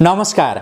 नमस्कार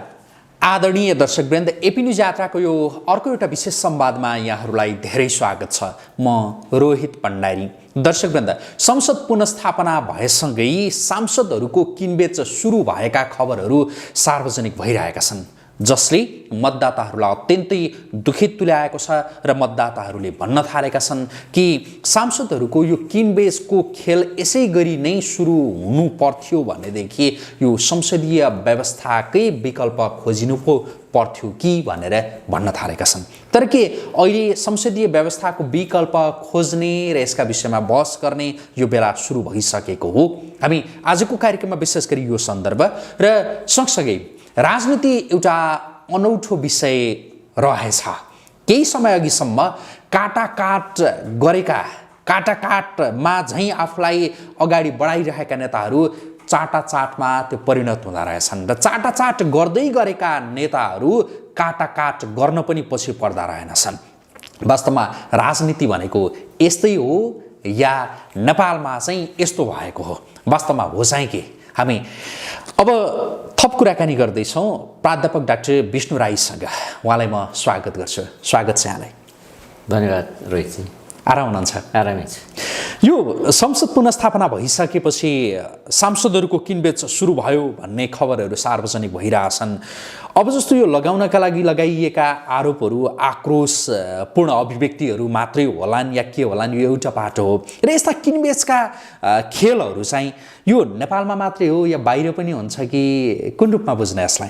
आदरणीय दर्शकवृन्द, AP news यात्राको यो अर्को एउटा विशेष संवादमा यहाँहरूलाई धेरै स्वागत छ। म रोहित भण्डारी। दर्शकवृन्द, संसद पुनर्स्थापना भएसँगै सांसदहरूको किनबेच सुरु भएका खबरहरू सार्वजनिक भइरहेका छन्, जसले मतदाताहरूलाई अत्यन्तै दुखित तुल्याएको छ र मतदाताहरूले भन्न थालेका छन् कि सांसदहरूको यो किनबेचको खेल यसै गरी नै सुरु हुनु पर्थ्यो भनेदेखि यो संसदीय व्यवस्थाकै विकल्प खोजिनु पो पर्थ्यो कि भनेर भन्न थालेका छन्। तर के अहिले संसदीय व्यवस्थाको विकल्प खोज्ने र यसका विषयमा बहस गर्ने यो बेला सुरु भइसकेको हो। हामी आजको कार्यक्रममा विशेष गरी यो सन्दर्भ र सँगसँगै राजनीति एउटा अनौठो विषय रहेछ। केही समय अघिसम्म काटाकाटमा झैँ आफूलाई अगाडि बढाइरहेका नेताहरू चाटाचाटमा त्यो परिणत हुँदा रहेछन् र चाटाचाट गर्दै गरेका नेताहरू काटाकाट गर्न पनि पछि पर्दा रहेनछन्। वास्तवमा राजनीति भनेको यस्तै हो या नेपालमा चाहिँ यस्तो भएको हो? वास्तवमा हो चाहिँ के? हामी अब थप कुराकानी गर्दैछौँ प्राध्यापक डाक्टर विष्णु राईसँग। उहाँलाई म स्वागत गर्छु। स्वागत छ यहाँलाई। धन्यवाद रोहितजी। आराम हुनुहुन्छ? आरामै छु। यो संसद पुनर्स्थापना भइसकेपछि सांसदहरूको किनबेच सुरु भयो भन्ने खबरहरू सार्वजनिक भइरहेछन्। अब जस्तो यो लगाउनका लागि लगाइएका आरोपहरू आक्रोशपूर्ण अभिव्यक्तिहरू मात्रै होलान् या के होलान्, यो एउटा पाटो हो र यस्ता किनबेचका खेलहरू चाहिँ यो नेपालमा मात्रै हो या बाहिर पनि हुन्छ कि कुन रूपमा बुझ्ने यसलाई?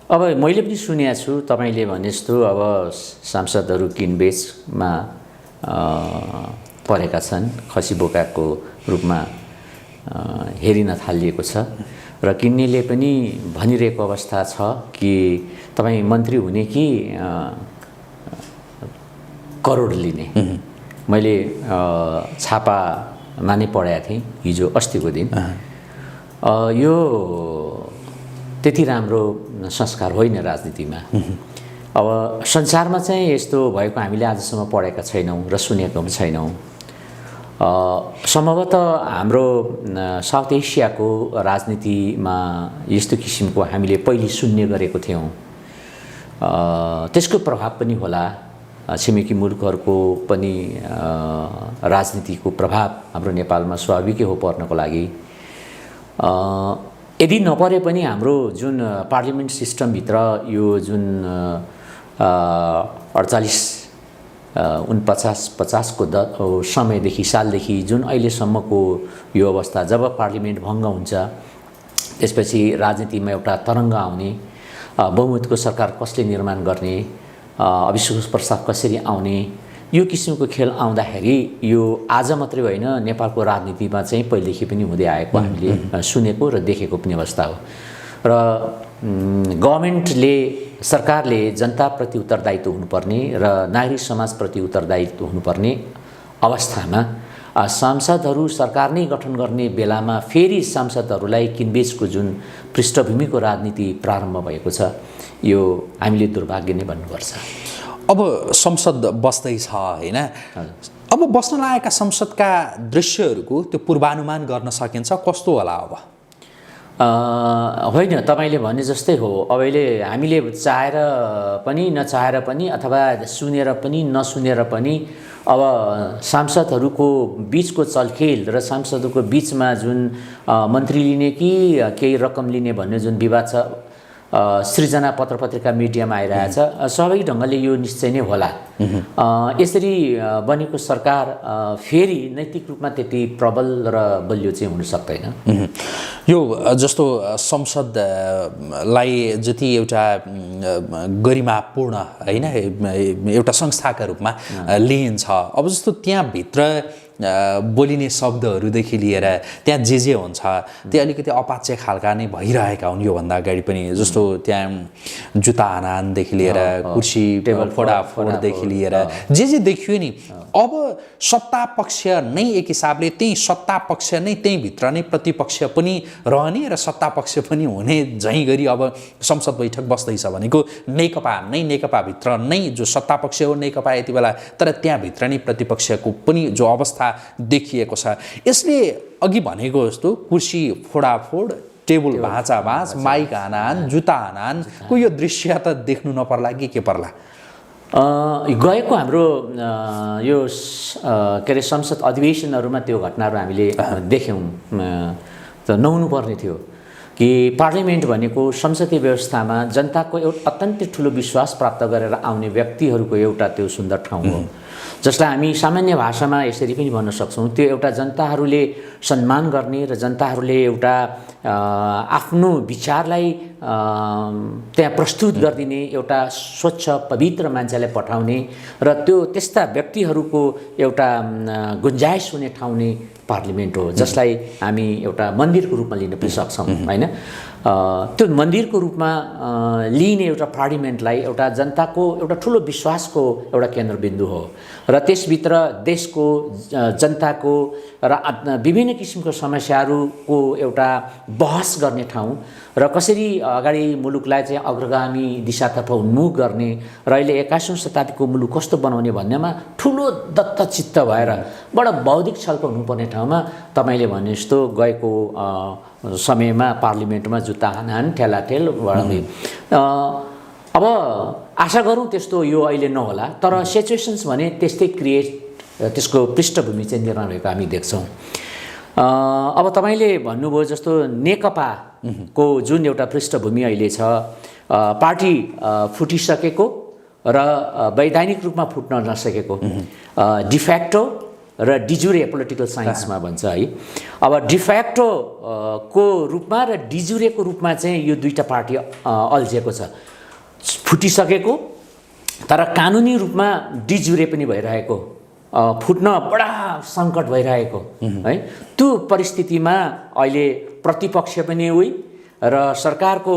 अब मैले पनि सुनेको छु तपाईँले भने जस्तो अब सांसदहरू किनबेचमा परेका छन्, खसी बोकाको रूपमा हेरिन थालिएको छ र किन्नेले पनि भनिरहेको अवस्था छ कि तपाईँ मन्त्री हुने कि करोड लिने। मैले छापामा नै पढाएको थिएँ हिजो अस्तिको दिन। यो त्यति राम्रो संस्कार होइन राजनीतिमा। अब संसारमा चाहिँ यस्तो भएको हामीले आजसम्म पढेका छैनौँ र सुनेको पनि छैनौँ। सम्भवतः हाम्रो साउथ एसियाको राजनीतिमा यस्तो किसिमको हामीले पहिले सुन्ने गरेको थियौँ। त्यसको प्रभाव पनि होला, छिमेकी मुलुकहरूको पनि राजनीतिको प्रभाव हाम्रो नेपालमा स्वाभाविकै हो पर्नको लागि। यदि नपरे पनि हाम्रो जुन पार्लिमेन्ट सिस्टमभित्र यो जुन 48-49-50को समयदेखि सालदेखि जुन अहिलेसम्मको यो अवस्था, जब पार्लिमेन्ट भङ्ग हुन्छ त्यसपछि राजनीतिमा एउटा तरङ्ग आउने, बहुमतको सरकार कसले निर्माण गर्ने, अविश्वास प्रस्ताव कसरी आउने, यो किसिमको खेल आउँदाखेरि यो आज मात्रै होइन नेपालको राजनीतिमा चाहिँ पहिलेदेखि पनि हुँदै आएको हामीले सुनेको र देखेको पनि अवस्था हो। र गभर्मेन्टले, सरकारले जनताप्रति उत्तरदायित्व हुनुपर्ने र नागरिक समाजप्रति उत्तरदायित्व हुनुपर्ने अवस्थामा सांसदहरू सरकार नै गठन गर्ने बेलामा फेरि सांसदहरूलाई किनबेचको जुन पृष्ठभूमिको राजनीति प्रारम्भ भएको छ, यो हामीले दुर्भाग्य नै भन्नुपर्छ। अब संसद बस्दैछ होइन? अब बस्न लागेका संसदका दृश्यहरूको त्यो पूर्वानुमान गर्न सकिन्छ? कस्तो होला अब? होइन, तपाईँले भने जस्तै हो। अब अहिले हामीले चाहेर पनि नचाहेर पनि अथवा सुनेर पनि नसुनेर पनि अब सांसदहरूको बिचको चलखेल र सांसदहरूको बिचमा जुन मन्त्री लिने कि केही रकम लिने भन्ने जुन विवाद छ, सृजना पत्रपत्रिका मिडियामा आइरहेछ, स्वाभाविक ढङ्गले यो निश्चय नै होला। यसरी बनेको सरकार फेरि नैतिक रूपमा त्यति प्रबल र बलियो चाहिँ हुन सक्दैन। यो जस्तो संसदलाई जति एउटा गरिमापूर्ण होइन एउटा संस्थाका रूपमा लिइन्छ, अब जस्तो त्यहाँभित्र बोलिने शब्दहरूदेखि लिएर त्यहाँ जे हुन्छ त्यो अलिकति अपाच्य खालका नै भइरहेका हुन्। योभन्दा अगाडि पनि जस्तो त्यहाँ जुत्ता हानानदेखि लिएर कुर्सी टेबल फोडाफोडदेखि लिएर जे देखियो नि। अब सत्ता पक्ष नै एक हिसाबले त्यही सत्ता पक्ष नै त्यहीँभित्र नै प्रतिपक्ष पनि रहने र सत्ता पक्ष पनि हुने झैँ गरी अब संसद बैठक बस्दैछ भनेको नेकपाभित्र नै जो सत्ता पक्ष हो नेकपा यति बेला, तर त्यहाँभित्र नै प्रतिपक्षको पनि जो अवस्था देखिएको छ। यसले अघि भनेको जस्तो कुर्सी फोडाफोड, टेबल भाँचाभाँच, माइक हानाहान, जुत्ता हानाहानको यो दृश्य त देख्नु नपर्ला कि के पर्ला? गएको हाम्रो यो के अरे संसद अधिवेशनहरूमा त्यो घटनाहरू हामीले देख्यौँ। त नहुनु पर्ने थियो कि पार्लिमेन्ट भनेको संसदीय व्यवस्थामा जनताको एउटा अत्यन्तै ठुलो विश्वास प्राप्त गरेर आउने व्यक्तिहरूको एउटा त्यो सुन्दर ठाउँ हो, जसलाई हामी सामान्य भाषामा यसरी पनि भन्न सक्छौँ, त्यो एउटा जनताहरूले सम्मान गर्ने र जनताहरूले एउटा आफ्नो विचारलाई त्यहाँ प्रस्तुत गरिदिने एउटा स्वच्छ पवित्र मान्छेलाई पठाउने र त्यो त्यस्ता व्यक्तिहरूको एउटा गुन्जाइस हुने ठाउँ नै पार्लिमेन्ट हो, जसलाई हामी एउटा मन्दिरको रूपमा लिन पनि सक्छौँ होइन। त्यो मन्दिरको रूपमा लिइने एउटा पार्लिमेन्टलाई एउटा जनताको एउटा ठुलो विश्वासको एउटा केन्द्रबिन्दु हो र त्यसभित्र देशको जनताको र विभिन्न किसिमको समस्याहरूको एउटा बहस गर्ने ठाउँ र कसरी अगाडि मुलुकलाई चाहिँ अग्रगामी दिशातर्फ उन्मुख गर्ने र अहिले 21औं शताब्दीको मुलुक कस्तो बनाउने भन्नेमा ठुलो दत्तचित्त भएर बडा बौद्धिक छलफल हुनुपर्ने ठाउँमा तपाईँले भने जस्तो गएको समयमा पार्लिमेन्टमा जुत्ता हानाहान, ठेलाठेल बढाउने। अब आशा गरौँ त्यस्तो यो अहिले नहोला, तर सिचुएसन्स भने त्यस्तै क्रिएट त्यसको पृष्ठभूमि चाहिँ निर्माण भएको हामी देख्छौँ। अब तपाईँले भन्नुभयो जस्तो नेकपाको जुन एउटा पृष्ठभूमि अहिले छ, पार्टी फुटिसकेको र वैधानिक रूपमा फुट्न नसकेको, डिफ्याक्टो र डिजुरे पोलिटिकल साइन्समा भन्छ है। अब डिफ्याक्टो को रूपमा र डिजुरेको रूपमा चाहिँ यो दुईटा पार्टी अल्झिएको छ, फुटिसकेको तर कानुनी रूपमा डिजुरे पनि भइरहेको, फुट्न बडा सङ्कट भइरहेको है। त्यो परिस्थितिमा अहिले प्रतिपक्ष पनि उही र सरकारको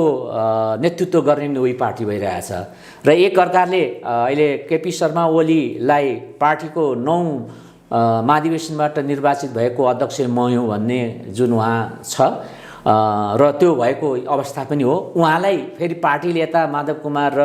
नेतृत्व गर्ने पनि उही पार्टी भइरहेछ र एक अर्काले अहिले केपी शर्मा ओलीलाई पार्टीको 9 महाधिवेशनबाट निर्वाचित भएको अध्यक्ष म हुँ भन्ने जुन उहाँ छ र त्यो भएको अवस्था पनि हो। उहाँलाई फेरि पार्टीले यता माधव कुमार र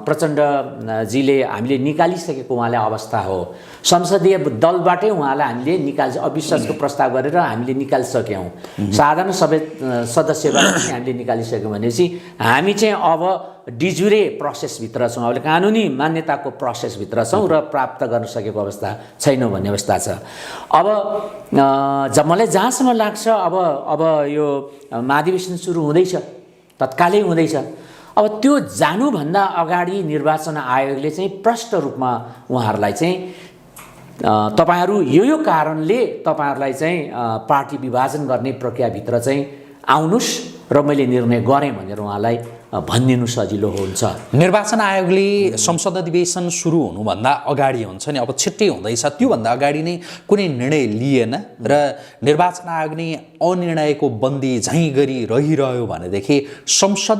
प्रचण्डजीले हामीले निकालिसकेको उहाँलाई अवस्था हो। संसदीय दलबाटै उहाँलाई हामीले अविश्वासको प्रस्ताव गरेर हामीले निकालिसक्यौँ, साधारण सदस्यबाट पनि हामीले निकालिसक्यौँ भनेपछि हामी चाहिँ अब डिजुरे प्रोसेसभित्र छौँ, अहिले कानुनी मान्यताको प्रोसेसभित्र छौँ र प्राप्त गर्न सकेको अवस्था छैनौँ भन्ने अवस्था छ। अब मलाई जहाँसम्म लाग्छ अब यो महाधिवेशन सुरु हुँदैछ, तत्कालै हुँदैछ। अब त्यो जानुभन्दा अगाडि निर्वाचन आयोगले चाहिँ प्रष्ट रूपमा उहाँहरूलाई चाहिँ तपाईहरू यो कारणले तपाईहरूलाई चाहिँ पार्टी विभाजन गर्ने प्रक्रियाभित्र चाहिँ आउनुस् र मैले निर्णय गरेँ भनेर उहाँलाई भनिदिनु सजिलो हुन्छ। निर्वाचन आयोगले संसद अधिवेशन सुरु हुनुभन्दा अगाडि हुन्छ नि, अब छिट्टै हुँदैछ, त्योभन्दा अगाडि नै कुनै निर्णय लिएन र निर्वाचन आयोग नै अनिर्णयको बन्दी झैँ गरी रहिरह्यो भनेदेखि संसद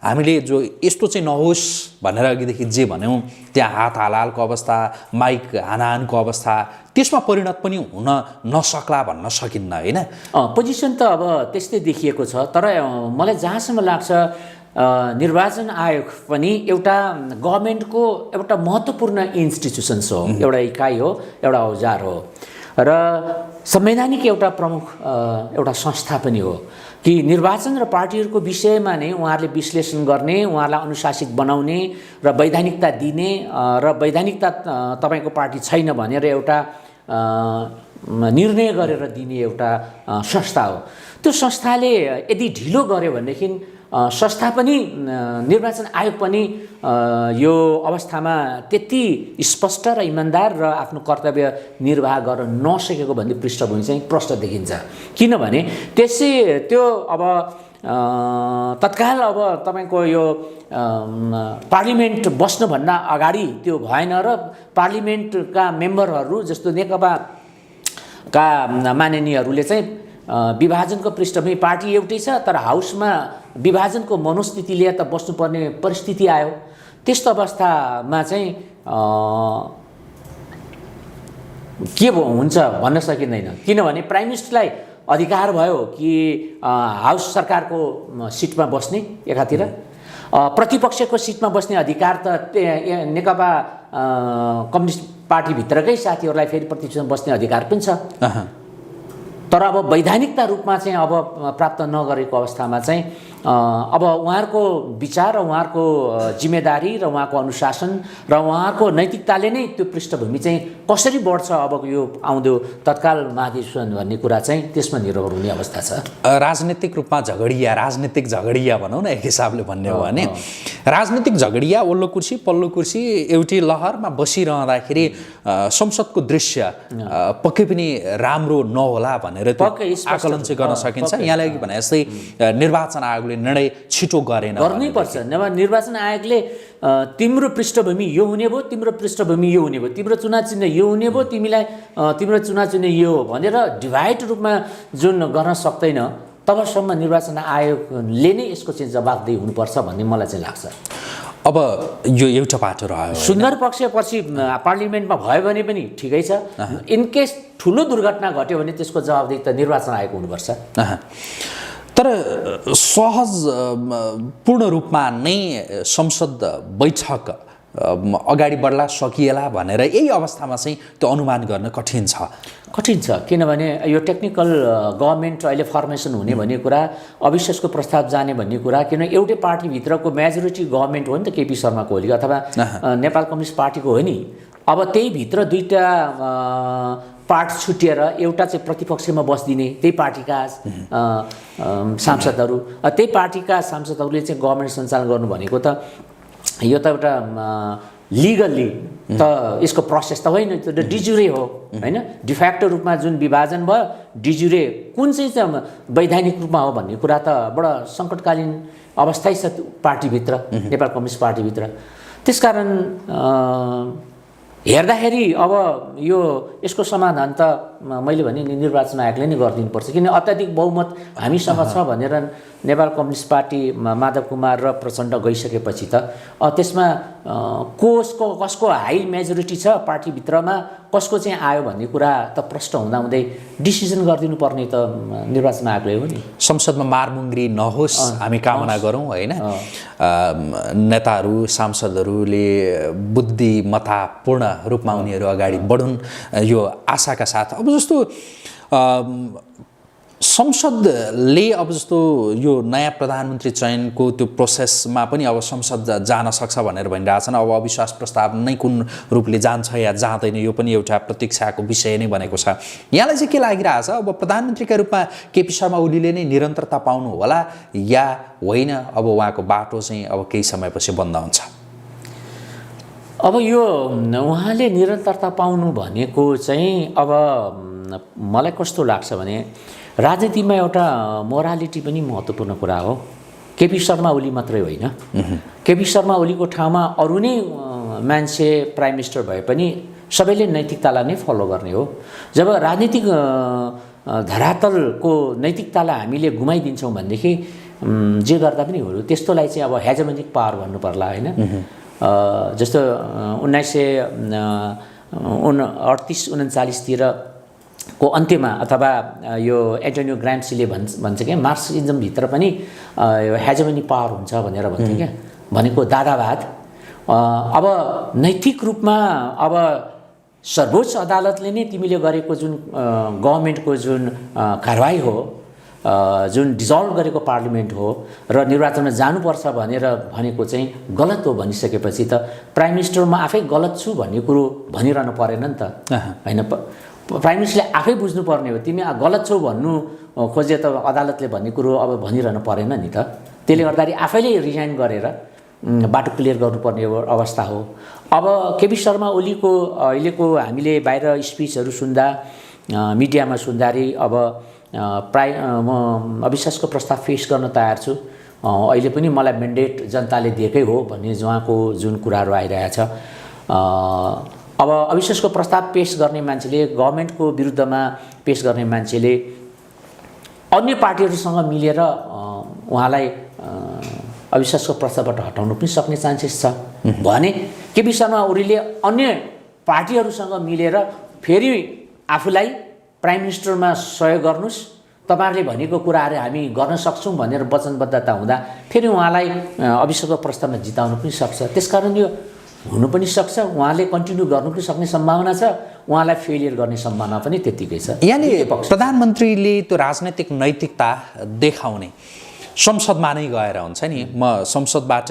हामीले जो यस्तो चाहिँ नहोस् भनेर अघिदेखि जे भन्यौँ, त्यहाँ हात हालहालको अवस्था, माइक हानाहानको अवस्था, त्यसमा परिणत पनि हुन नसक्ला भन्न सकिन्न होइन। पोजिसन त अब त्यस्तै देखिएको छ, तर मलाई जहाँसम्म लाग्छ निर्वाचन आयोग पनि एउटा गभर्मेन्टको एउटा महत्त्वपूर्ण इन्स्टिट्युसन्स हो, एउटा इकाइ हो, एउटा औजार हो र संवैधानिक एउटा प्रमुख एउटा संस्था पनि हो कि निर्वाचन र पार्टीहरूको विषयमा नै उहाँहरूले विश्लेषण गर्ने, उहाँहरूलाई अनुशासित बनाउने र वैधानिकता दिने र वैधानिकता तपाईँको पार्टी छैन भनेर एउटा निर्णय गरेर दिने एउटा संस्था हो। त्यो संस्थाले यदि ढिलो गर्यो भनेदेखि संस्था पनि निर्वाचन आयोग पनि यो अवस्थामा त्यति स्पष्ट र इमान्दार र आफ्नो कर्तव्य निर्वाह गर्न नसकेको भन्ने पृष्ठभूमि चाहिँ प्रष्ट देखिन्छ। किनभने त्यो अब तत्काल अब तपाईँको यो पार्लिमेन्ट बस्नुभन्दा अगाडि त्यो भएन र पार्लिमेन्टका मेम्बरहरू जस्तो नेकपाका माननीयहरूले चाहिँ विभाजनको पृष्ठभूमि पार्टी एउटै छ तर हाउसमा विभाजनको मनोस्थिति लिएर त बस्नुपर्ने परिस्थिति आयो। त्यस्तो अवस्थामा चाहिँ के हुन्छ भन्न सकिँदैन, किनभने प्राइम मिनिस्टरलाई अधिकार भयो कि हाउस सरकारको सिटमा बस्ने एकातिर, प्रतिपक्षको सिटमा बस्ने अधिकार त नेकपा कम्युनिस्ट पार्टीभित्रकै साथीहरूलाई फेरि प्रतिपक्षमा बस्ने अधिकार पनि छ। तर अब वैधानिकता रूपमा चाहिँ अब प्राप्त नगरेको अवस्थामा चाहिँ अब उहाँहरूको विचार र उहाँहरूको जिम्मेदारी र उहाँको अनुशासन र उहाँहरूको नैतिकताले नै त्यो पृष्ठभूमि चाहिँ कसरी बढ्छ अब यो आउँदो तत्काल महाधिवेशन भन्ने कुरा चाहिँ त्यसमा निर्भर हुने अवस्था छ। राजनीतिक रूपमा राजनीतिक झगडिया भनौँ न एक हिसाबले भन्ने हो भने राजनीतिक झगडिया ओल्लो कुर्सी पल्लो कुर्सी एउटै लहरमा बसिरहँदाखेरि संसदको दृश्य पक्कै पनि राम्रो नहोला भनेर आकलन चाहिँ गर्न सकिन्छ। यहाँले अघि भने जस्तै निर्वाचन आयोगले निर्णय छिटो गर्नैपर्छ। निर्वाचन आयोगले तिम्रो पृष्ठभूमि यो हुने भयो, तिम्रो पृष्ठभूमि यो हुने भयो, तिम्रो चुनाव चिन्ह यो हुने भयो, तिमीलाई तिम्रो चुनाव चिन्ह यो हो भनेर डिभाइड रूपमा जुन गर्न सक्दैन तबसम्म निर्वाचन आयोगले नै यसको चाहिँ जवाफदेही हुनुपर्छ भन्ने मलाई चाहिँ लाग्छ। अब यो एउटा बाटो रह्यो। सुन्दर पक्ष पछि पार्लिमेन्टमा भयो भने पनि ठिकै छ। इनकेस ठुलो दुर्घटना घट्यो भने त्यसको जवाफदेही त निर्वाचन आयोग हुनुपर्छ। तर सहज पूर्ण रूपमा नै संसद बैठक अगाडि बढ्ला सकिएला भनेर यही अवस्थामा चाहिँ त्यो अनुमान गर्न कठिन छ किनभने यो टेक्निकल गभर्मेन्ट अहिले फर्मेसन हुने भन्ने कुरा, अविश्वासको प्रस्ताव जाने भन्ने कुरा, किन एउटै पार्टीभित्रको मेजोरिटी गभर्मेन्ट हो नि त केपी शर्मा ओली अथवा नेपाल कम्युनिस्ट पार्टीको हो नि। अब त्यही भित्र दुईटा पार्ट छुटिएर एउटा चाहिँ प्रतिपक्षमा बस्दिने त्यही पार्टीका सांसदहरू, त्यही पार्टीका सांसदहरूले चाहिँ गभर्मेन्ट सञ्चालन गर्नु भनेको त यो त एउटा लिगल्ली त यसको प्रोसेस त होइन, त्यो त डिजुरे हो होइन। डिफ्याक्टो रूपमा जुन विभाजन भयो डिजुरे कुन चाहिँ वैधानिक रूपमा हो भन्ने कुरा त बडा सङ्कटकालीन अवस्थै छ पार्टीभित्र, नेपाल कम्युनिस्ट पार्टीभित्र। त्यसकारण हेर्दाखेरि अब यो यसको समाधान त मैले भने निर्वाचन आयोगले नै गरिदिनुपर्छ, किन अत्याधिक बहुमत हामीसँग छ भनेर नेपाल कम्युनिस्ट पार्टी माधव कुमार र प्रचण्ड गइसकेपछि त त्यसमा कसको हाई मेजोरिटी छ पार्टीभित्रमा, कसको चाहिँ आयो भन्ने कुरा त प्रश्न हुँदाहुँदै डिसिजन गरिदिनु पर्ने त निर्वाचन आयोगले हो नि। संसदमा मारमुङ्ग्री नहोस् हामी कामना गरौँ होइन। नेताहरू सांसदहरूले बुद्धिमत्तापूर्ण रूपमा उनीहरू अगाडि बढुन् यो आशाका साथ। अब जस्तो संसदले अब जस्तो यो नयाँ प्रधानमन्त्री चयनको त्यो प्रोसेसमा पनि अब संसद जान सक्छ भनेर भनिरहेछन्। अब अविश्वास प्रस्ताव नै कुन रूपले जान्छ या जाँदैन यो पनि एउटा प्रतीक्षाको विषय नै बनेको छ। यहाँलाई चाहिँ के लागिरहेछ अब प्रधानमन्त्रीका रूपमा केपी शर्मा ओलीले नै निरन्तरता पाउनु होला या होइन, अब उहाँको बाटो चाहिँ अब केही समयपछि बन्द हुन्छ? अब यो उहाँले निरन्तरता पाउनु भनेको चाहिँ अब मलाई कस्तो लाग्छ भने राजनीतिमा एउटा मोरालिटी पनि महत्त्वपूर्ण कुरा हो। केपी शर्मा ओली मात्रै होइन, केपी शर्मा ओलीको ठाउँमा अरू नै मान्छे प्राइम मिनिस्टर भए पनि सबैले नैतिकतालाई नै फलो गर्ने हो। जब राजनीतिक धरातलको नैतिकतालाई हामीले गुमाइदिन्छौँ भनेदेखि जे गर्दा पनि हो त्यस्तोलाई चाहिँ अब हेजेमोनिक पावर भन्नु पर्ला होइन। जस्तो 1938-39 को अन्त्यमा अथवा यो एन्टोनियो ग्राम्सीले भन्छ क्या मार्क्सिजमभित्र पनि हेजेमोनी पावर हुन्छ भनेर भन्थ्यो क्या, भनेको दादावाद। अब नैतिक रूपमा अब सर्वोच्च अदालतले नै तिमीले गरेको जुन गभर्मेन्टको जुन कारवाही हो, जुन डिजल्भ गरेको पार्लिमेन्ट हो र निर्वाचनमा जानुपर्छ भनेर भनेको चाहिँ गलत हो भनिसकेपछि त प्राइम मिनिस्टर म आफै गलत छु भन्ने कुरो भनिरहनु परेन नि त होइन। प्राइम मिनिस्टरले आफै बुझ्नुपर्ने हो, तिमी गलत छौ भन्नु खोजे त अदालतले भन्ने कुरो अब भनिरहनु परेन नि त। त्यसले गर्दाखेरि आफैले रिजाइन गरेर बाटो क्लियर गर्नुपर्ने अवस्था हो। अब केपी शर्मा ओलीको अहिलेको हामीले बाहिर स्पिचहरू सुन्दा मिडियामा सुन्दाखेरि अब म अविश्वासको प्रस्ताव पेश गर्न तयार छु, अहिले पनि मलाई म्यान्डेट जनताले दिएकै हो भन्ने उहाँको जुन कुराहरू आइरहेछ। अब अविश्वासको प्रस्ताव पेश गर्ने मान्छेले, गभर्मेन्टको विरुद्धमा पेश गर्ने मान्छेले अन्य पार्टीहरूसँग मिलेर उहाँलाई अविश्वासको प्रस्तावबाट हटाउनु पनि सक्ने चान्सेस छ भने केपी शर्मा ओलीले अन्य पार्टीहरूसँग मिलेर फेरि आफूलाई प्राइम मिनिस्टरमा सहयोग गर्नुहोस्, तपाईँहरूले भनेको कुराहरू हामी गर्न सक्छौँ भनेर वचनबद्धता हुँदा फेरि उहाँलाई अविश्वासको प्रस्तावमा जिताउनु पनि सक्छ। त्यसकारण यो हुनु पनि सक्छ, उहाँले कन्टिन्यू गर्नु पनि सक्ने सम्भावना छ, उहाँलाई फेलियर गर्ने सम्भावना पनि त्यत्तिकै छ। यानि प्रधानमन्त्रीले त्यो राजनैतिक नैतिकता देखाउने संसदमा नै गएर हुन्छ नि, म संसदबाट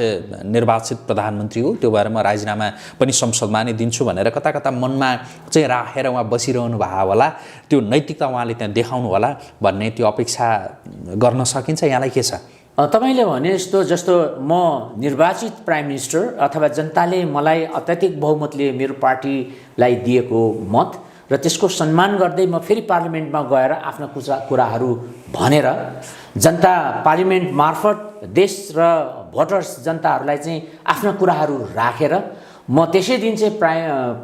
निर्वाचित प्रधानमन्त्री हो, त्यो भएर म राजीनामा पनि संसदमा नै दिन्छु भनेर कता कता मनमा चाहिँ राखेर उहाँ बसिरहनु भएको होला, त्यो नैतिकता उहाँले त्यहाँ देखाउनु होला भन्ने त्यो अपेक्षा गर्न सकिन्छ। यहाँलाई के छ? तपाईँले भने जस्तो म निर्वाचित प्राइम मिनिस्टर अथवा जनताले मलाई अत्याधिक बहुमतले मेरो पार्टीलाई दिएको मत र त्यसको सम्मान गर्दै म फेरि पार्लिमेन्टमा गएर आफ्ना कुराहरू भनेर जनता पार्लिमेन्ट मार्फत देश र भोटर्स जनताहरूलाई चाहिँ आफ्ना कुराहरू राखेर म त्यसै दिन चाहिँ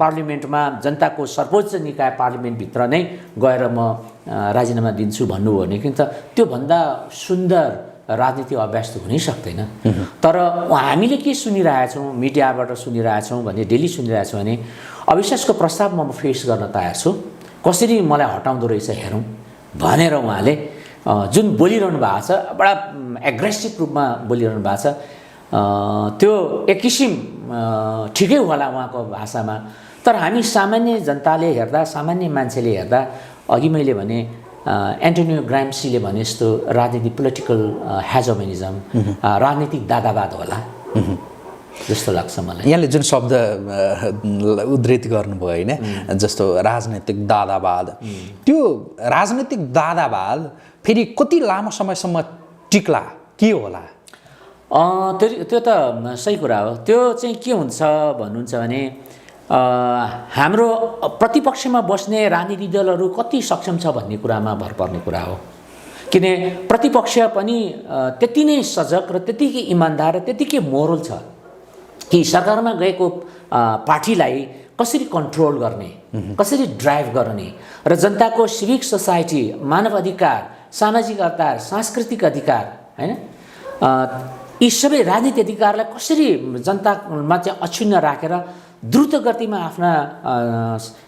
पार्लिमेन्टमा जनताको सर्वोच्च निकाय पार्लिमेन्टभित्र नै गएर म राजीनामा दिन्छु भन्नु हो भने त त्योभन्दा सुन्दर राजनीति अभ्यास त हुनै सक्दैन। तर हामीले के सुनिरहेछौँ, मिडियाबाट सुनिरहेछौँ भने, डेली सुनिरहेछौँ भने अविश्वासको प्रस्तावमा म फेस गर्न तयार छु, कसरी मलाई हटाउँदो रहेछ हेरौँ भनेर उहाँले जुन बोलिरहनु भएको छ, बडा एग्रेसिभ रूपमा बोलिरहनु भएको छ, त्यो एक किसिम ठिकै होला उहाँको भाषामा। तर हामी सामान्य जनताले हेर्दा, सामान्य मान्छेले हेर्दा, अघि मैले भने एन्टोनियो ग्राम्सीले भने जस्तो राजनीति पोलिटिकल हेजोमेनिजम, राजनीतिक दादावाद होला जस्तो लाग्छ मलाई। यहाँले जुन शब्द उद्धृत गर्नुभयो होइन, जस्तो राजनैतिक दादावाद, त्यो राजनैतिक दादावाद फेरि कति लामो समयसम्म टिक्ला, के होला? त्यो त सही कुरा हो। त्यो चाहिँ के हुन्छ भन्नुहुन्छ भने हाम्रो प्रतिपक्षमा बस्ने राजनीतिक दलहरू कति सक्षम छ भन्ने कुरामा भर पर्ने कुरा हो। किन प्रतिपक्ष पनि त्यति नै सजग र त्यतिकै इमान्दार र त्यतिकै मोरल छ कि सरकारमा गएको पार्टीलाई कसरी कन्ट्रोल गर्ने, कसरी ड्राइभ गर्ने र जनताको सिभिक सोसाइटी, मानव अधिकार, सामाजिक अधिकार, सांस्कृतिक अधिकार, होइन, यी सबै राजनीतिक अधिकारलाई कसरी जनतामा चाहिँ अक्षुण्ण राखेर द्रुत गतिमा आफ्ना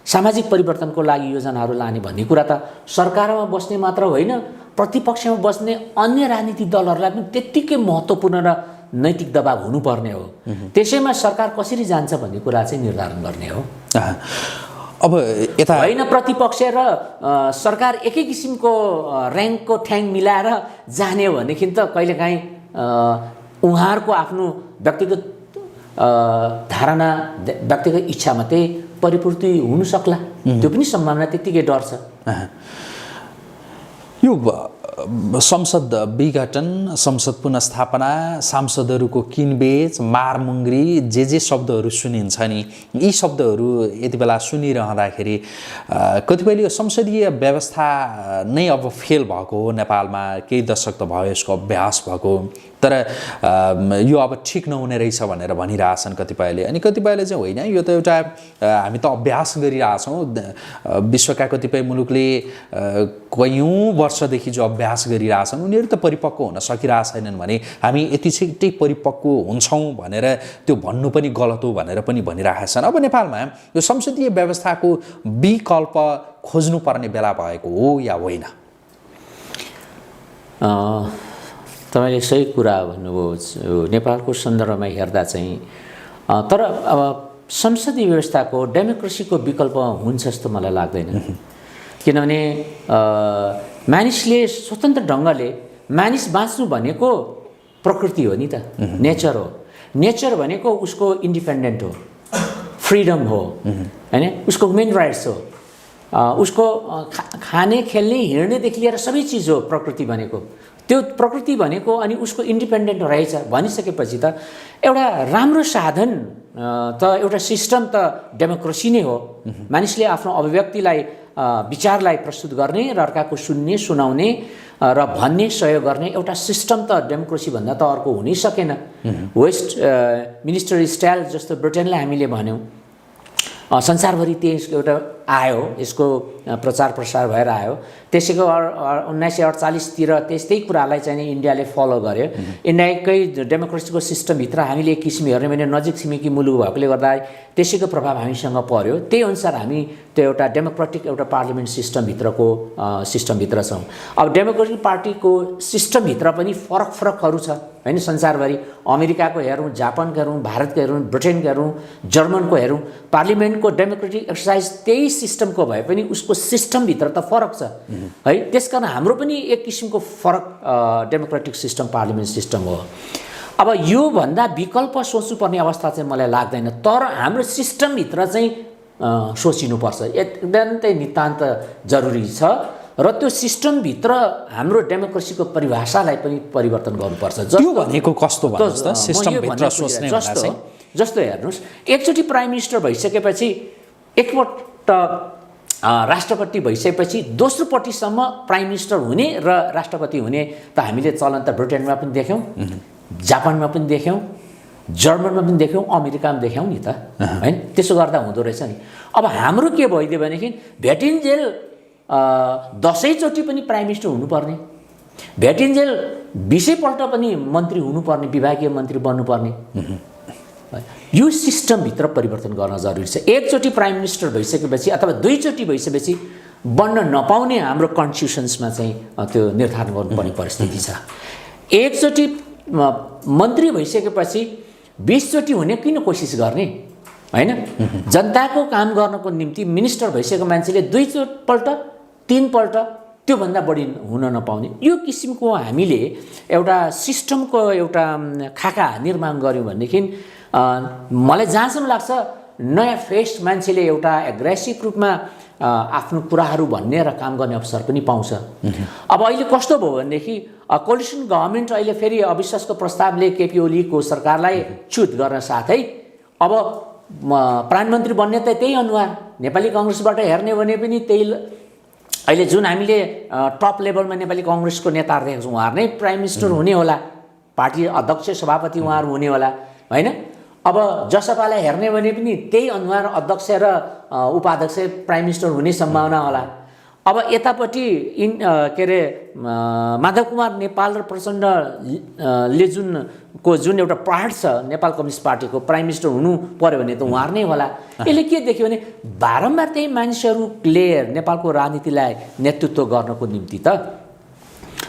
सामाजिक परिवर्तनको लागि योजनाहरू लाने भन्ने कुरा त सरकारमा बस्ने मात्र होइन, प्रतिपक्षमा बस्ने अन्य राजनीतिक दलहरूलाई पनि त्यत्तिकै महत्त्वपूर्ण र नैतिक दबाब हुनुपर्ने हो। त्यसैमा सरकार कसरी जान्छ भन्ने कुरा चाहिँ निर्धारण गर्ने हो। अब यता होइन प्रतिपक्ष र सरकार एकै किसिमको र्याङ्कको ठ्याङ मिलाएर जाने हो भनेदेखि त कहिलेकाहीँ उहाँहरूको आफ्नो व्यक्तिगत धारणा, व्यक्तिगत इच्छा मात्रै परिपूर्ति हुन सक्ला, त्यो पनि सम्भावना त्यत्तिकै डर छ। यो संसद विघटन, संसद पुनस्थापना, सांसदहरूको किनबेच, मारमुङ्ग्री, जे शब्दहरू सुनिन्छ नि, यी शब्दहरू यति बेला सुनिरहँदाखेरि कतिपयले यो संसदीय व्यवस्था नै अब फेल भएको हो नेपालमा, केही दशक त भयो यसको अभ्यास भएको, तर यो अब ठिक नहुने रहेछ भनेर भनिरहेछन् कतिपयले। अनि कतिपयले चाहिँ होइन, यो त एउटा हामी त अभ्यास गरिरहेछौँ, विश्वका कतिपय मुलुकले कयौँ वर्षदेखि जो अभ्यास गरिरहेछन् उनीहरू त परिपक्व हुन सकिरहेछैनन् भने हामी यति छिट्टै परिपक्व हुन्छौँ भनेर त्यो भन्नु पनि गलत हो भनेर पनि भनिरहेछन्। अब नेपालमा यो संसदीय व्यवस्थाको विकल्प खोज्नुपर्ने बेला भएको हो या होइन? तपाईँले सही कुरा भन्नुभयो नेपालको सन्दर्भमा हेर्दा चाहिँ। तर अब संसदीय व्यवस्थाको डेमोक्रेसीको विकल्प हुन्छ जस्तो मलाई लाग्दैन, किनभने मानिसले स्वतन्त्र ढङ्गले, मानिस बाँच्नु भनेको प्रकृति हो नि त, नेचर हो। नेचर भनेको उसको इन्डिपेन्डेन्ट हो, फ्रिडम हो, होइन, उसको ह्युमन राइट्स हो, उसको खाने, खेल्ने, हिँड्नेदेखि लिएर सबै चिज हो प्रकृति भनेको। त्यो प्रकृति भनेको अनि उसको इन्डिपेन्डेन्ट रहेछ भनिसकेपछि त एउटा राम्रो साधन त, एउटा सिस्टम त डेमोक्रेसी नै हो। मानिसले आफ्नो अभिव्यक्तिलाई, विचारलाई प्रस्तुत गर्ने र अर्काको सुन्ने, सुनाउने र भन्ने सहयोग गर्ने एउटा सिस्टम त डेमोक्रेसी भन्दा त अर्को हुनै सकेन। वेस्ट मिनिस्टर स्टाइल जस्तो ब्रिटेनलाई हामीले भन्यौँ, संसारभरि त्यही एउटा आयो, यसको प्रचार प्रसार भएर आयो। त्यसैको 1948तिर त्यस्तै कुरालाई चाहिँ इन्डियाले फलो गर्यो। इन्डियाकै डेमोक्रेसीको सिस्टमभित्र हामीले एक किसिम हेर्ने भने नजिक छिमेकी मुलुक भएकोले गर्दा त्यसैको प्रभाव हामीसँग पर्यो। त्यही अनुसार हामी त्यो एउटा डेमोक्रेटिक एउटा पार्लिमेन्ट सिस्टमभित्र छौँ। अब डेमोक्रेटिक पार्टीको सिस्टमभित्र पनि फरकहरू छ हैन। संसारभरि अमेरिकाको हेरौँ, जापानको हेरौँ, भारतको हेरौँ, ब्रिटेनको हेरौँ, जर्मनको हेरौँ, पार्लिमेन्टको डेमोक्रेटिक एक्सर्साइज त्यही सिस्टमको भए पनि उसको सिस्टमभित्र त फरक छ है। त्यसकारण हाम्रो पनि एक किसिमको फरक डेमोक्रेटिक सिस्टम पार्लिमेन्ट सिस्टम हो। अब योभन्दा विकल्प सोच्नुपर्ने अवस्था चाहिँ मलाई लाग्दैन, तर हाम्रो सिस्टमभित्र चाहिँ सोचिनुपर्छ, एकदमै नितान्त जरुरी छ। र त्यो सिस्टमभित्र हाम्रो डेमोक्रेसीको परिभाषालाई पनि परिवर्तन गर्नुपर्छ। त्यो भनेको कस्तो भन्नुहोस् त? सिस्टमभित्र सोच्ने भन्दा चाहिँ जस्तो हेर्नुहोस्, एकचोटि प्राइम मिनिस्टर भइसकेपछि, एकपल्ट राष्ट्रपति भइसकेपछि दोस्रो पट्टिसम्म प्राइम मिनिस्टर हुने र राष्ट्रपति हुने त हामीले चलन त ब्रिटेनमा पनि देख्यौँ, जापानमा पनि देख्यौँ, जर्मनमा पनि देख्यौँ, अमेरिकामा देख्यौँ नि त हैन। त्यसो गर्दा हुँदो रहेछ नि। अब हाम्रो के भइदियो भनेदेखि भेटिन्जेल 10चोटि पनि प्राइम मिनिस्टर हुनुपर्ने, भेटिन्जेल 20पल्ट पनि मन्त्री हुनुपर्ने, विभागीय मन्त्री बन्नुपर्ने। यो सिस्टमभित्र परिवर्तन गर्न जरुरी छ। एकचोटि प्राइम मिनिस्टर भइसकेपछि अथवा दुईचोटि भइसकेपछि बन्न नपाउने हाम्रो कन्स्टिट्युसन्समा चाहिँ त्यो निर्धारण गर्नुपर्ने परिस्थिति छ। एकचोटि मन्त्री भइसकेपछि 20चोटि हुने किन कोसिस गर्ने हैन? जनताको काम गर्नको निम्ति मिनिस्टर भइसकेको मान्छेले 2पल्ट 3पल्ट त्योभन्दा बढी हुन नपाउने, यो किसिमको हामीले एउटा सिस्टमको एउटा खाका निर्माण गर्यौँ भनेदेखि मलाई जहाँसम्म लाग्छ नयाँ फ्रेस मान्छेले एउटा एग्रेसिभ रूपमा आफ्नो कुराहरू भन्ने र काम गर्ने अवसर पनि पाउँछ। अब अहिले कस्तो भयो भनेदेखि कोलिसन गभर्मेन्ट अहिले फेरि अविश्वासको प्रस्तावले केपी ओलीको सरकारलाई च्युत गर्न साथै अब प्रधानमन्त्री बन्ने त त्यही अनुहार, नेपाली काङ्ग्रेसबाट हेर्ने भने पनि त्यही। अहिले जुन हामीले टप लेभलमा नेपाली काङ्ग्रेसको नेताहरू देखेको छौँ, उहाँहरू नै प्राइम मिनिस्टर हुने होला, पार्टी अध्यक्ष सभापति उहाँहरू हुने होला हैन। अब जसपालाई हेर्ने भने पनि त्यही अनुहार, अध्यक्ष र उपाध्यक्ष प्राइम मिनिस्टर हुने सम्भावना होला। अब यतापट्टि के अरे माधव कुमार नेपाल र प्रचण्डले जुन एउटा पार्ट छ नेपाल कम्युनिस्ट पार्टीको, प्राइम मिनिस्टर हुनु पर्यो भने त उहाँहरू नै होला। यसले के देख्यो भने बारम्बार त्यही मान्छेहरूले नेपालको राजनीतिलाई नेतृत्व गर्नको निम्ति त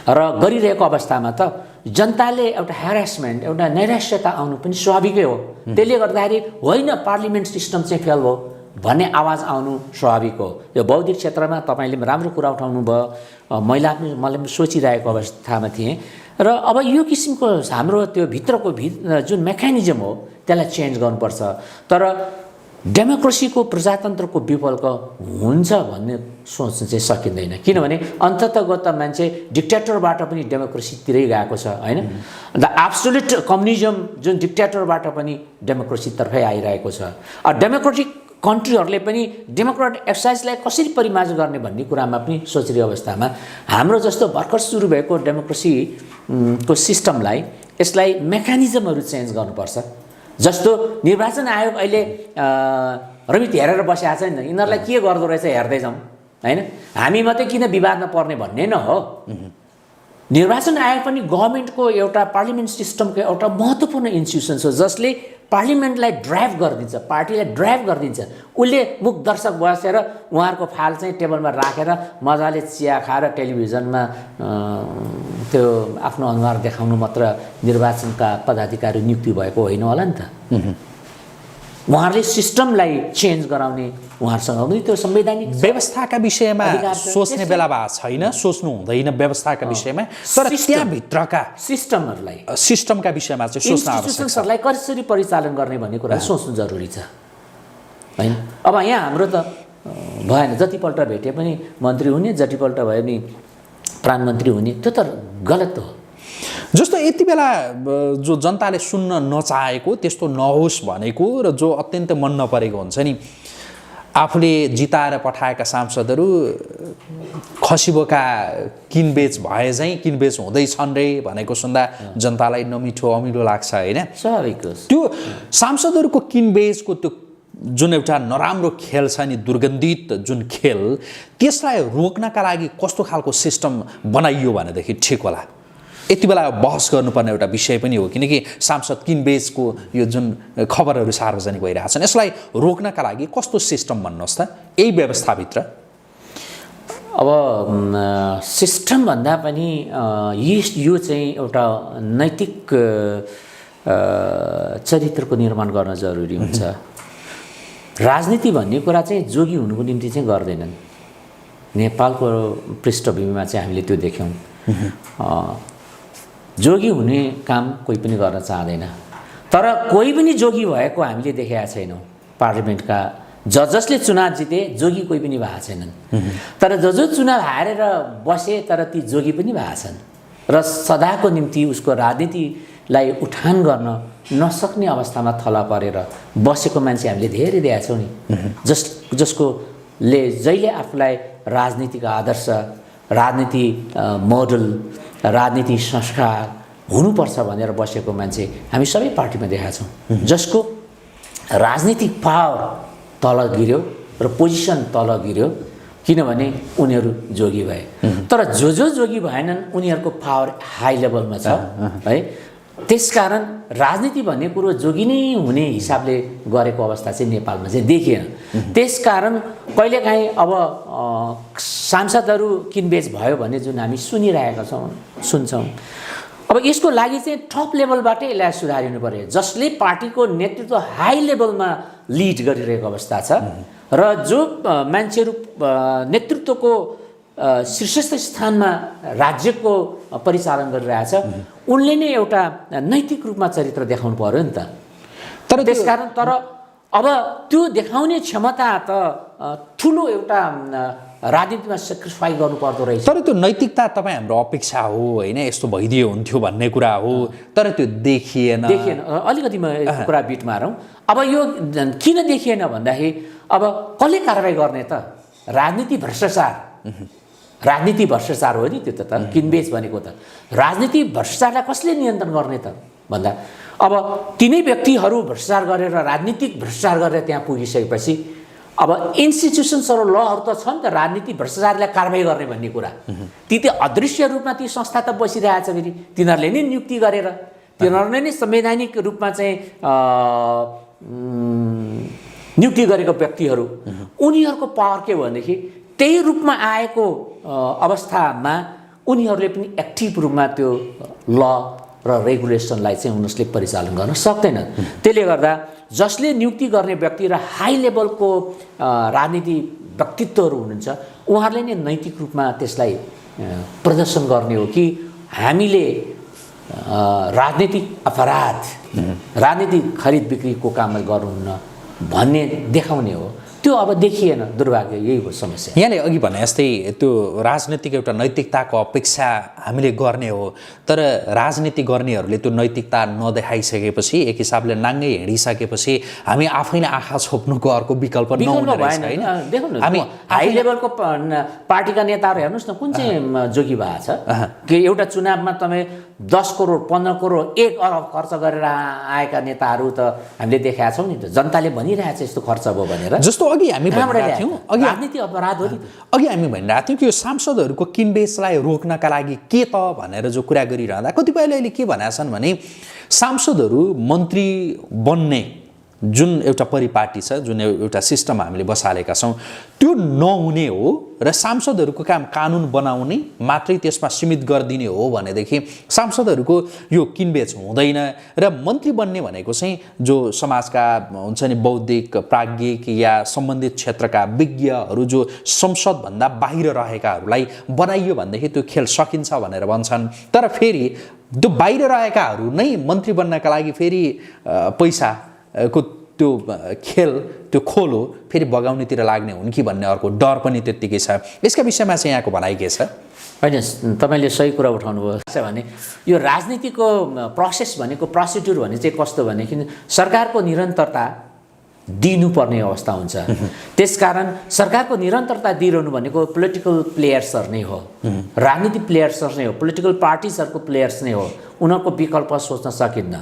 र गरिरहेको अवस्थामा त जनताले एउटा ह्यारेसमेन्ट, एउटा नैराश्यता आउनु पनि स्वाभाविकै हो। त्यसले गर्दाखेरि होइन पार्लिमेन्ट सिस्टम चाहिँ फेल भयो भन्ने आवाज आउनु स्वाभाविक हो। यो बौद्धिक क्षेत्रमा तपाईँले राम्रो कुरा उठाउनु भयो, मैले पनि सोचिरहेको अवस्थामा थिएँ। र अब यो किसिमको हाम्रो त्यो भित्रको जुन मेकानिजम हो त्यसलाई चेन्ज गर्नुपर्छ। तर डेमोक्रेसीको प्रजातन्त्रको विकल्प हुन्छ भन्ने सोच्नु चाहिँ सकिँदैन, किनभने अन्ततगत मान्छे डिक्टेटरबाट पनि डेमोक्रेसीतिरै गएको छ हैन। द एब्सोल्युट कम्युनिजम जुन डिक्टेटरबाट पनि डेमोक्रेसीतर्फै आइरहेको छ। डेमोक्रेटिक कन्ट्रीहरूले पनि डेमोक्रेटिक एक्सर्साइजलाई कसरी परिमार्जन गर्ने भन्ने कुरामा पनि सोचिरहेको अवस्थामा हाम्रो जस्तो भर्खर सुरु भएको डेमोक्रेसीको सिस्टमलाई यसलाई मेकानिजमहरू चेन्ज गर्नुपर्छ। जस्तो निर्वाचन आयोग अहिले रमित हेरेर बसेको छ नि, यिनीहरूलाई के गर्दो रहेछ हेर्दै जाउँ हैन, हामी मात्रै किन विवादमा पर्ने भन्ने न हो। निर्वाचन आयोग पनि गभर्मेन्टको एउटा पार्लिमेन्ट सिस्टमको एउटा महत्त्वपूर्ण इन्स्टिट्युसन हो जसले पार्लिमेन्टलाई ड्राइभ गरिदिन्छ, पार्टीलाई ड्राइभ गरिदिन्छ। उसले मुख दर्शक बसेर उहाँहरूको फाइल चाहिँ टेबलमा राखेर मजाले चिया खाएर टेलिभिजनमा त्यो आफ्नो अनुहार देखाउनु मात्र निर्वाचनका पदाधिकारी नियुक्ति भएको होइन होला नि त। उहाँहरूले सिस्टमलाई चेन्ज गराउने उहाँहरूसँग पनि त्यो संवैधानिक व्यवस्थाका विषयमा सोच्ने बेला भएको छैन, सोच्नु हुँदैन व्यवस्थाका विषयमा, तर त्यहाँभित्रका सिस्टमका विषयमा चाहिँ सोच्न आवश्यक छ। लाई कसरी परिचालन गर्ने भन्ने कुरा सोच्नु जरुरी छ हैन। अब यहाँ हाम्रो त भएन, जतिपल्ट भेटे पनि मन्त्री हुने, जतिपल्ट भए पनि प्रधानमन्त्री हुने, त्यो त गलत हो। जस्तो यति बेला जो जनताले सुन्न नचाहेको त्यस्तो नहोस् भनेको र जो अत्यन्तै मन नपरेको हुन्छ नि, आफूले जिताएर पठाएका सांसदहरू खसीबोका किनबेच भए चाहिँ किनबेच हुँदैछन् रे भनेको सुन्दा जनतालाई नमिठो अमिलो लाग्छ होइन। स्वाभाविक हो। त्यो सांसदहरूको किनबेचको त्यो जुन एउटा नराम्रो खेल छ नि, दुर्गन्धित जुन खेल, त्यसलाई रोक्नका लागि कस्तो खालको सिस्टम बनाइयो भनेदेखि ठिक होला? यति बेला बहस गर्नुपर्ने एउटा विषय पनि हो, किनकि सांसद किनबेचको यो जुन खबरहरू सार्वजनिक भइरहेछन्, यसलाई रोक्नका लागि कस्तो सिस्टम भन्नुहोस् त यही व्यवस्थाभित्र? अब सिस्टम भन्दा पनि यो चाहिँ एउटा नैतिक चरित्रको निर्माण गर्न जरुरी हुन्छ। राजनीति भन्ने कुरा चाहिँ जोगी हुनुको निम्ति चाहिँ गर्दैनन्। नेपालको पृष्ठभूमिमा चाहिँ हामीले त्यो देख्यौँ। जोगी हुने काम कोही पनि गर्न चाहँदैन, तर कोही पनि जोगी भएको हामीले देखेका छैनौँ। पार्लिमेन्टका जसले चुनाव जिते जोगी कोही पनि भएको छैनन्, तर जो चुनाव हारेर बसे तर ती जोगी पनि भएको छन् र सदाको निम्ति उसको राजनीतिलाई उठान गर्न नसक्ने अवस्थामा थला परेर बसेको मान्छे हामीले धेरै देखेका छौँ नि। जसकोले जहिले आफूलाई राजनीतिक आदर्श, राजनीति मोडल, राजनीति संस्कार हुनुपर्छ भनेर बसेको मान्छे हामी सबै पार्टीमा देखाएको छौँ। जसको राजनीतिक पावर तल गिर्यो र पोजिसन तल गिर्यो किनभने उनीहरू जोगी भए। तर जो जोगी भएनन् उनीहरूको पावर हाई लेभलमा छ है। त्यसकारण राजनीति भन्ने कुरो जोगी नै हुने हिसाबले गरेको अवस्था चाहिँ नेपालमा चाहिँ देखिएन। त्यसकारण कहिलेकाहीँ अब सांसदहरू किनबेच भयो भने जुन हामी सुनिरहेका छौँ, सुन्छौँ, अब यसको लागि चाहिँ टप लेभलबाटै यसलाई सुधारिनु पर्यो। जसले पार्टीको नेतृत्व हाई लेभलमा लिड गरिरहेको अवस्था छ र जो मान्छेहरू नेतृत्वको शीर्षस्थ स्थानमा राज्यको परिचालन गरिरहेछ उनले नै एउटा नैतिक रूपमा चरित्र देखाउनु पर्यो नि त। तर त्यसकारण अब त्यो देखाउने क्षमता त ठुलो एउटा राजनीतिमा सेक्रिफाइस गर्नु पर्दो रहेछ। तर त्यो नैतिकता तपाईँ हाम्रो अपेक्षा हो होइन, यस्तो भइदियो हुन्थ्यो भन्ने कुरा हो, तर त्यो देखिएन। अलिकति म कुरा बिट मारौँ। अब यो किन देखिएन भन्दाखेरि अब कसले कारवाही गर्ने त? राजनीति भ्रष्टाचार, राजनीति भ्रष्टाचार हो नि त्यो त किनबेच भनेको त। राजनीति भ्रष्टाचारलाई कसले नियन्त्रण गर्ने त भन्दा अब तिनै व्यक्तिहरू भ्रष्टाचार गरेर राजनीतिक भ्रष्टाचार गरेर त्यहाँ पुगिसकेपछि अब इन्स्टिट्युसन्सहरू लहरू त छ नि त राजनीतिक भ्रष्टाचारलाई कारवाही गर्ने भन्ने कुरा। ती अदृश्य रूपमा ती संस्था त बसिरहेछ, फेरि तिनीहरूले नै नियुक्ति गरेर तिनीहरूले नै संवैधानिक रूपमा चाहिँ नियुक्ति गरेको व्यक्तिहरू, उनीहरूको पावर के भनेदेखि त्यही रूपमा आएको अवस्थामा उनीहरूले पनि एक्टिभ रूपमा त्यो ल र रेगुलेसनलाई चाहिँ उनीहरूले परिचालन गर्न सक्दैनन्। त्यसले गर्दा जसले नियुक्ति गर्ने व्यक्ति र हाई लेभलको राजनीति व्यक्तित्वहरू हुनुहुन्छ उहाँहरूले नै नैतिक रूपमा त्यसलाई प्रदर्शन गर्ने हो कि हामीले राजनीतिक अपराध, राजनीतिक खरिद बिक्रीको काम गर्नुहुन्न भन्ने देखाउने हो। त्यो अब देखिएन, दुर्भाग्य यही हो समस्या। यहाँले अघि भने जस्तै त्यो राजनीतिक एउटा नैतिकताको अपेक्षा हामीले गर्ने हो, तर राजनीति गर्नेहरूले त्यो नैतिकता नदेखाइसकेपछि एक हिसाबले नाङ्गै हिँडिसकेपछि हामी आफैले आँखा छोप्नुको अर्को विकल्प नहुने रहेछ हैन। देख्नु हामी हाई लेभलको पार्टीका नेताहरू हेर्नुहोस् न कुन चाहिँ जोगी भएको छ कि एउटा चुनावमा तपाईँ 10 करोड 15 करोड 1 अरब खर्च गरेर आएका नेताहरू त हामीले देखाएका छौँ नि त। जनताले भनिरहेछ यस्तो खर्च भयो भनेर। जस्तो अघि हामी भनिरहेका थियौँ, राजनीति अपराध हो नि। अघि हामी भनिरहेका थियौँ कि यो सांसदहरूको किनबेचलाई रोक्नका लागि के त भनेर जो कुरा गरिरहँदा कतिपयले अहिले के भनेका छन् भने सांसदहरू मन्त्री बन्ने जुन एउटा परिपाटी छ, जुन एउटा सिस्टम हामीले बसालेका छौँ त्यो नहुने हो र सांसदहरूको काम कानुन बनाउने मात्रै त्यसमा सीमित गरिदिने हो भनेदेखि सांसदहरूको यो किनबेच हुँदैन र मन्त्री बन्ने भनेको चाहिँ जो समाजका हुन्छ नि बौद्धिक, प्राज्ञिक या सम्बन्धित क्षेत्रका विज्ञहरू जो संसदभन्दा बाहिर रहेकाहरूलाई बनाइयो भनेदेखि त्यो खेल सकिन्छ भनेर भन्छन्। तर फेरि त्यो बाहिर रहेकाहरू नै मन्त्री बन्नका लागि फेरि पैसाको त्यो खेल, त्यो खोलो फेरि बगाउनेतिर लाग्ने हुन् कि भन्ने अर्को डर पनि त्यत्तिकै छ। यसका विषयमा चाहिँ यहाँको भनाइ के छ? होइन, तपाईँले सही कुरा उठाउनु भयो भने यो राजनीतिको प्रोसेस भनेको, प्रोसिड्युर भने चाहिँ कस्तो भनेदेखि सरकारको निरन्तरता दिनुपर्ने अवस्था हुन्छ। त्यसकारण सरकारको निरन्तरता दिइरहनु भनेको पोलिटिकल प्लेयर्सहरू नै हो, राजनीतिक प्लेयर्सहरू नै हो, पोलिटिकल पार्टिजहरूको प्लेयर्स नै हो, उनीहरूको विकल्प सोच्न सकिन्न।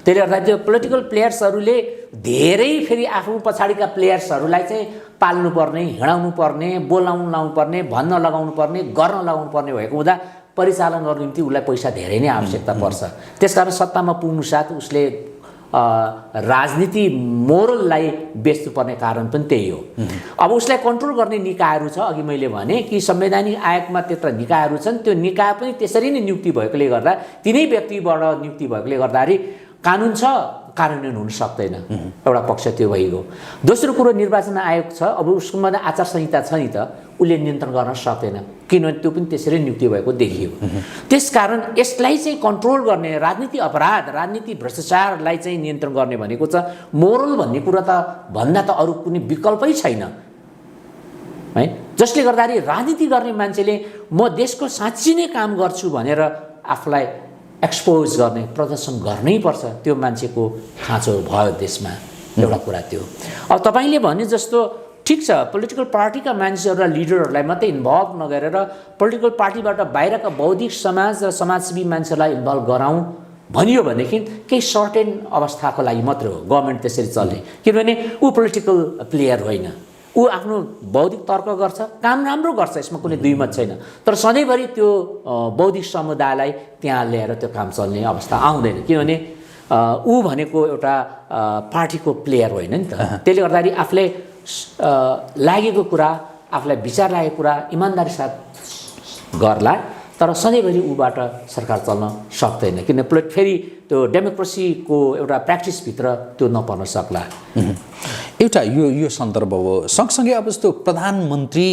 त्यसले गर्दा त्यो पोलिटिकल प्लेयर्सहरूले धेरै फेरि आफू पछाडिका प्लेयर्सहरूलाई चाहिँ पाल्नु पर्ने, हिँडाउनु पर्ने, बोलाउनु लाउनु पर्ने, भन्न लगाउनु पर्ने, गर्न लगाउनु पर्ने भएको हुँदा परिचालन गर्नु निम्ति उसलाई पैसा धेरै नै आवश्यकता पर्छ। त्यसकारण सत्तामा पुग्नु साथ उसले राजनीति मोरललाई बेच्नुपर्ने कारण पनि त्यही हो। अब उसलाई कन्ट्रोल गर्ने निकायहरू छ, अघि मैले भने कि संवैधानिक आयोगमा त्यत्र निकायहरू छन्, त्यो निकाय पनि त्यसरी नै नियुक्ति भएकोले गर्दा तिनै व्यक्तिबाट नियुक्ति भएकोले गर्दाखेरि कानुन छ, कार्यान्वयन हुन सक्दैन। एउटा पक्ष त्यो भइगयो। दोस्रो कुरो निर्वाचन आयोग छ, अब उसकोमा आचार संहिता छ नि त, उसले नियन्त्रण गर्न सक्दैन किनभने त्यो पनि त्यसरी नियुक्ति भएको देखियो। त्यसकारण यसलाई चाहिँ कन्ट्रोल गर्ने, राजनीति अपराध, राजनीति भ्रष्टाचारलाई चाहिँ नियन्त्रण गर्ने भनेको छ मोरल भन्ने कुरा त भन्दा त अरू कुनै विकल्पै छैन है। जसले गर्दाखेरि राजनीति गर्ने मान्छेले म देशको साँच्चै नै काम गर्छु भनेर आफूलाई एक्सपोज गर्ने, प्रदर्शन गर्नै पर्छ। त्यो मान्छेको खाँचो भयो देशमा, एउटा कुरा त्यो। अब तपाईँले भने जस्तो ठिक छ, पोलिटिकल पार्टीका मान्छेहरू र लिडरहरूलाई मात्रै इन्भल्भ नगरेर पोलिटिकल पार्टीबाट बाहिरका बौद्धिक समाज र समाजसेवी मान्छेलाई इन्भल्भ गराउँ भनियो भनेदेखि केही सर्टेन अवस्थाको लागि मात्र हो गभर्मेन्ट त्यसरी चल्ने। किनभने ऊ पोलिटिकल प्लेयर होइन, ऊ आफ्नो बौद्धिक तर्क गर्छ, काम राम्रो गर्छ, यसमा कुनै दुई मत छैन। तर सधैँभरि त्यो बौद्धिक समुदायलाई त्यहाँ ल्याएर त्यो काम चल्ने अवस्था आउँदैन, किनभने ऊ भनेको एउटा पार्टीको प्लेयर होइन नि त। त्यसले गर्दाखेरि आफूले लागेको कुरा, आफूलाई विचार लागेको कुरा इमान्दारी साथ गर्ला, तर सधैँभरि ऊबाट सरकार चल्न सक्दैन, किन फेरि त्यो डेमोक्रेसीको एउटा प्र्याक्टिसभित्र त्यो नपर्न सक्ला। एउटा यो सन्दर्भ हो। सँगसँगै अब जस्तो प्रधानमन्त्री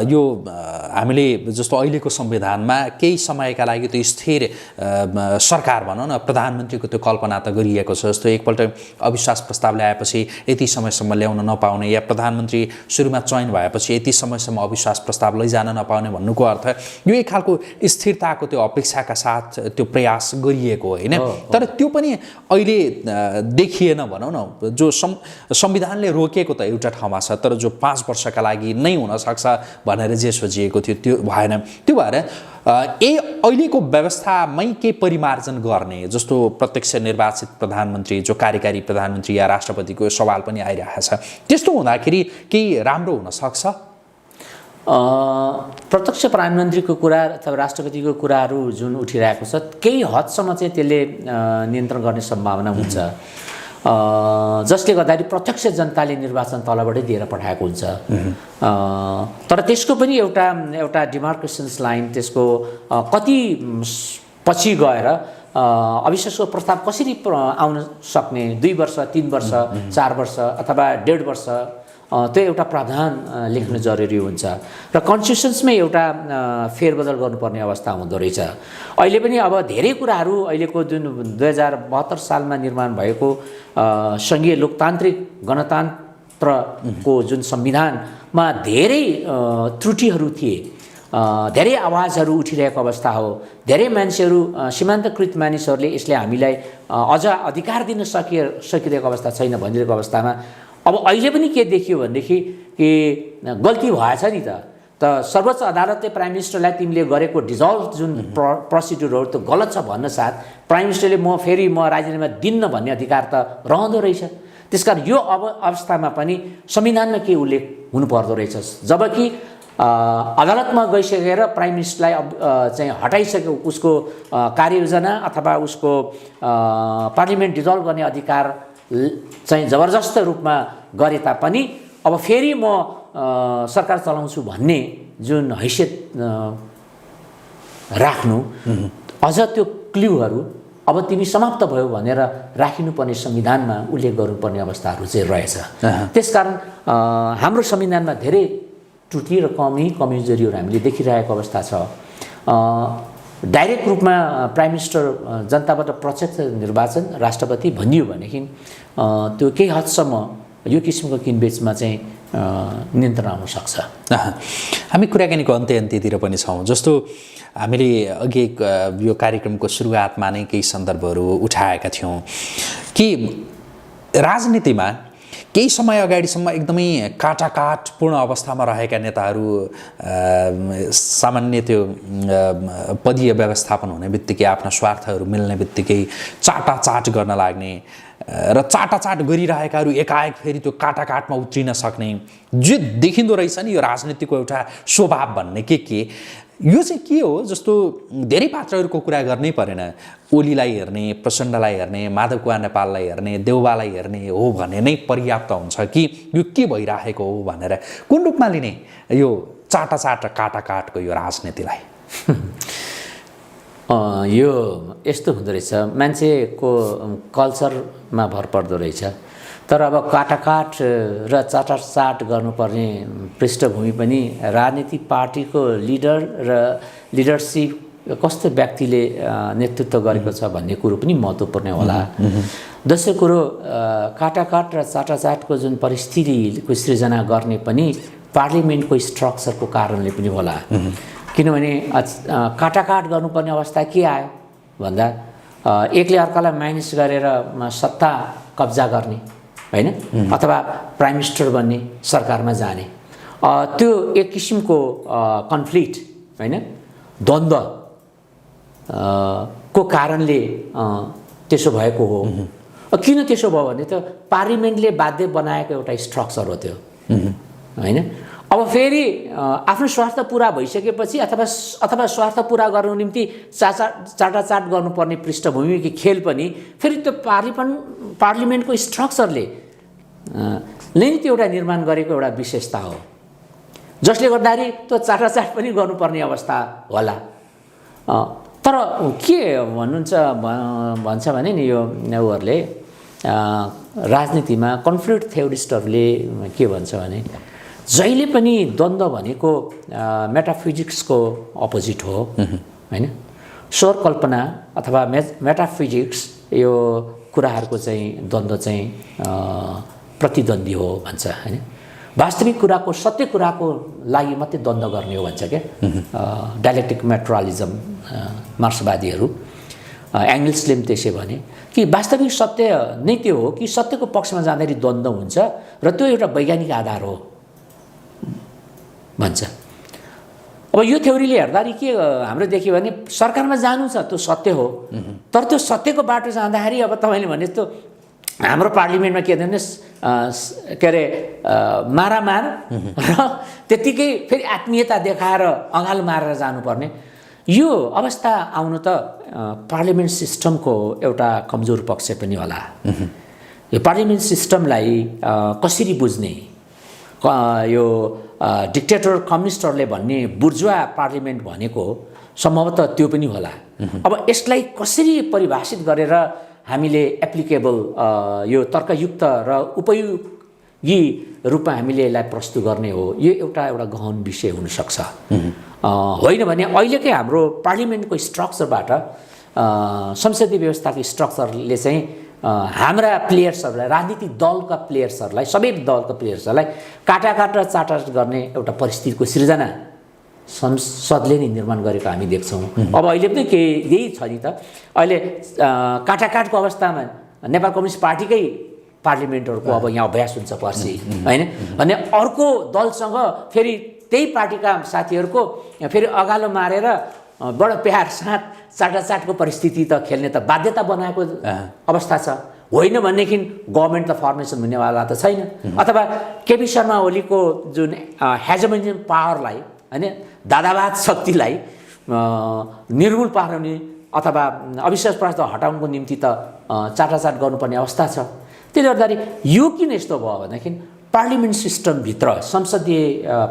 यो हामीले जस्तो अहिलेको संविधानमा केही समयका लागि त्यो स्थिर सरकार भनौँ न, प्रधानमन्त्रीको त्यो कल्पना त गरिएको छ। जस्तो एकपल्ट अविश्वास प्रस्ताव ल्याएपछि यति समयसम्म ल्याउन नपाउने, या प्रधानमन्त्री सुरुमा चयन भएपछि यति समयसम्म अविश्वास प्रस्ताव लैजान नपाउने भन्नुको अर्थ यो एक खालको स्थिरताको त्यो अपेक्षाका साथ त्यो प्रयास गरिएको होइन। तर त्यो पनि अहिले देखिएन भनौँ न। जो संविधानले रोकेको त एउटा ठाउँमा छ, तर जो 5 वर्षका लागि नै हुनसक्छ भनेर जे सोचिएको थियो त्यो भएन। त्यो भएर अहिलेको व्यवस्थामै के परिमार्जन गर्ने, जस्तो प्रत्यक्ष निर्वाचित प्रधानमन्त्री, जो कार्यकारी प्रधानमन्त्री या राष्ट्रपतिको सवाल पनि आइरहेको छ, त्यस्तो हुँदाखेरि केही राम्रो हुनसक्छ? प्रत्यक्ष प्रधानमन्त्रीको कुरा अथवा राष्ट्रपतिको कुराहरू जुन उठिरहेको छ, केही हदसम्म चाहिँ त्यसले नियन्त्रण गर्ने सम्भावना हुन्छ। जसले गर्दाखेरि प्रत्यक्ष जनताले निर्वाचन तलबाटै दिएर पठाएको हुन्छ। तर त्यसको पनि एउटा डिमार्केसन्स लाइन, त्यसको कति पछि गएर अविश्वासको प्रस्ताव कसरी आउन सक्ने, 2 वर्ष, 3 वर्ष, 4 वर्ष अथवा 1.5 वर्ष, त्यो एउटा प्रावधान लेख्नु जरुरी हुन्छ र कन्स्टिट्युसन्समै एउटा फेरबदल गर्नुपर्ने अवस्था हुँदो रहेछ। अहिले पनि अब धेरै कुराहरू अहिलेको जुन 2072 सालमा निर्माण भएको सङ्घीय लोकतान्त्रिक गणतन्त्रको जुन संविधानमा धेरै त्रुटिहरू थिए, धेरै आवाजहरू उठिरहेको अवस्था हो। धेरै मान्छेहरू, सीमान्तकृत मानिसहरूले यसले हामीलाई अझ अधिकार दिन सकिरहेको अवस्था छैन भनिरहेको अवस्थामा अब अहिले पनि के देखियो भनेदेखि कि गल्ती भएछ नि त सर्वोच्च अदालतले प्राइम मिनिस्टरलाई तिमीले गरेको डिजल्भ जुन प्रोसिड्युरहरू त्यो गलत छ भन्न साथ प्राइम मिनिस्टरले म राजीनामा दिन्न भन्ने अधिकार त रहँदो रहेछ। त्यसकारण यो अवस्थामा पनि संविधानमा के उल्लेख हुनुपर्दो रहेछ, जबकि अदालतमा गइसकेर प्राइम मिनिस्टरलाई चाहिँ हटाइसक्यो, उसको कार्ययोजना अथवा उसको पार्लिमेन्ट डिजल्भ गर्ने अधिकार चाहिँ जबरजस्त रूपमा गरे तापनि अब फेरि म सरकार चलाउँछु भन्ने जुन हैसियत राख्नु, अझ त्यो क्ल्युहरू अब तिमी समाप्त भयो भनेर राखिनुपर्ने संविधानमा उल्लेख गर्नुपर्ने अवस्थाहरू चाहिँ रहेछ। त्यसकारण हाम्रो संविधानमा धेरै त्रुटि र कमजोरीहरू हामीले देखिरहेको अवस्था छ। डाइरेक्ट रूपमा प्राइम मिनिस्टर जनताबाट प्रत्यक्ष निर्वाचन राष्ट्रपति भनियो भनेदेखि त्यो केही हदसम्म यो किसिमको किनबेचमा चाहिँ नियन्त्रण आउन सक्छ। हामी कुराकानीको अन्त्यतिर पनि छौँ। जस्तो हामीले अघि यो कार्यक्रमको सुरुवातमा नै केही सन्दर्भहरू उठाएका थियौँ कि राजनीतिमा केही समय अगाडिसम्म एकदमै काटाकाटपूर्ण अवस्थामा रहेका नेताहरू सामान्य त्यो पदीय व्यवस्थापन हुने बित्तिकै आफ्ना स्वार्थहरू मिल्ने बित्तिकै चाटाचाट गर्न लाग्ने र चाटाचाट गरिरहेकाहरू एकाएक फेरि त्यो काटाकाटमा उत्रिन सक्ने जो देखिँदो रहेछ नि यो राजनीतिको एउटा स्वभाव भन्ने के यो चाहिँ के हो जस्तो धेरै पात्रहरूको कुरा गर्नै परेन। ओलीलाई हेर्ने, प्रचण्डलाई हेर्ने, माधव कुमार नेपाललाई हेर्ने, देउवालाई हेर्ने हो भने नै पर्याप्त हुन्छ कि यो के भइरहेको हो भनेर। कुन रूपमा लिने यो चाटाचाट र काटाकाटको यो राजनीतिलाई? यो यस्तो हुँदो रहेछ, मान्छेको कल्चरमा भर पर्दो रहेछ। तर अब काटाकाट र चाटाचाट गर्नुपर्ने पृष्ठभूमि पनि राजनीतिक पार्टीको लिडर र लिडरसिप कस्तो व्यक्तिले नेतृत्व गरेको छ भन्ने कुरो पनि महत्त्वपूर्ण होला। दोस्रो कुरो, काटाकाट र चाटाचाटको जुन परिस्थितिको सृजना गर्ने पनि पार्लिमेन्टको स्ट्रक्चरको कारणले पनि होला। किनभने काटाकाट गर्नुपर्ने अवस्था के आयो भन्दा एकले अर्कालाई माइनस गरेर सत्ता कब्जा गर्ने हैन, अथवा प्राइम मिनिस्टर बन्ने, सरकारमा जाने, त्यो एक किसिमको कन्फ्लिक्ट हैन, द्वन्द्व को कारणले त्यसो भएको हो। किन त्यसो भयो भने त पार्लिमेन्टले बाध्य बनाएको एउटा स्ट्रक्चर हो त्यो हैन। अब फेरि आफ्नो स्वार्थ पुरा भइसकेपछि अथवा स्वार्थ पुरा गर्नु निम्ति चाटाचाट गर्नुपर्ने पृष्ठभूमिको खेल पनि फेरि त्यो पार्लिमेन्टको स्ट्रक्चरले नै त्यो एउटा निर्माण गरेको एउटा विशेषता हो, जसले गर्दाखेरि त्यो चाटाचाट पनि गर्नुपर्ने अवस्था होला। तर के भन्छ भने नि यो उहरूले राजनीतिमा कन्फ्लिक्ट थ्योरिस्टहरूले के भन्छ भने जहिले पनि द्वन्द्व भनेको मेटाफिजिक्सको अपोजिट हो हैन। स्वर कल्पना अथवा मेटाफिजिक्स यो कुराहरूको चाहिँ द्वन्द्व चाहिँ प्रतिद्वन्दी हो भन्छ हैन। वास्तविक कुराको, सत्य कुराको लागि मात्रै द्वन्द्व गर्ने हो भन्छ क्या डायलेक्टिक मेट्रलिजम मार्क्सवादीहरू। एङ्गल्सले पनि त्यसै भने कि वास्तविक सत्य नै त्यो हो कि सत्यको पक्षमा जाँदाखेरि द्वन्द्व हुन्छ र त्यो एउटा वैज्ञानिक आधार हो भन्छ। अब यो थ्योरीले हेर्दाखेरि के हाम्रो देखियो भने सरकारमा जानु छ त्यो सत्य हो, तर त्यो सत्यको बाटो जाँदाखेरि अब तपाईँले भने जस्तो हाम्रो पार्लिमेन्टमा के भन्ने के अरे मारामार र त्यत्तिकै फेरि आत्मीयता देखाएर अँगालो मारेर जानुपर्ने यो अवस्था आउनु त पार्लिमेन्ट सिस्टमको एउटा कमजोर पक्ष पनि होला। यो पार्लिमेन्ट सिस्टमलाई कसरी बुझ्ने, यो डिक्टेटर कम्युनिस्टहरूले भन्ने बुर्जुवा पार्लिमेन्ट भनेको सम्भवतः त्यो पनि होला। अब यसलाई कसरी परिभाषित गरेर हामीले एप्लिकेबल यो तर्कयुक्त र उपयोगी रूपमा हामीले यसलाई प्रस्तुत गर्ने हो, यो एउटा गहन विषय हुनसक्छ। होइन भने अहिलेकै हाम्रो पार्लिमेन्टको स्ट्रक्चरबाट संसदीय व्यवस्थाको स्ट्रक्चरले चाहिँ हाम्रा प्लेयर्सहरूलाई, राजनीतिक दलका प्लेयर्सहरूलाई, सबै दलका प्लेयर्सहरूलाई काटाकाट र चाटाचाट गर्ने एउटा परिस्थितिको सृजना संसदले नै निर्माण गरेको हामी देख्छौँ। अब अहिले पनि यही छ नि त। अहिले काटाकाटको अवस्थामा नेपाल कम्युनिस्ट पार्टीकै पार्लिमेन्टहरूको अब यहाँ अभ्यास हुन्छ पर्सि होइन भने अर्को दलसँग फेरि त्यही पार्टीका साथीहरूको फेरि अगालो मारेर बडो प्यार साथ चाटाचाटको परिस्थिति त खेल्ने त बाध्यता बनाएको अवस्था छ। होइन भनेदेखि गभर्मेन्ट त फर्मेसन हुनेवाला त छैन, अथवा केपी शर्मा ओलीको जुन हेजमोनियम पावरलाई हैन, दादावाद शक्तिलाई निर्मूल पार्ने अथवा अविश्वास प्रस्ताव हटाउनको निम्ति त चाटाचाट गर्नुपर्ने अवस्था छ। त्यसले गर्दाखेरि यो किन यस्तो भयो भनेदेखि पार्लिमेन्ट सिस्टमभित्र, संसदीय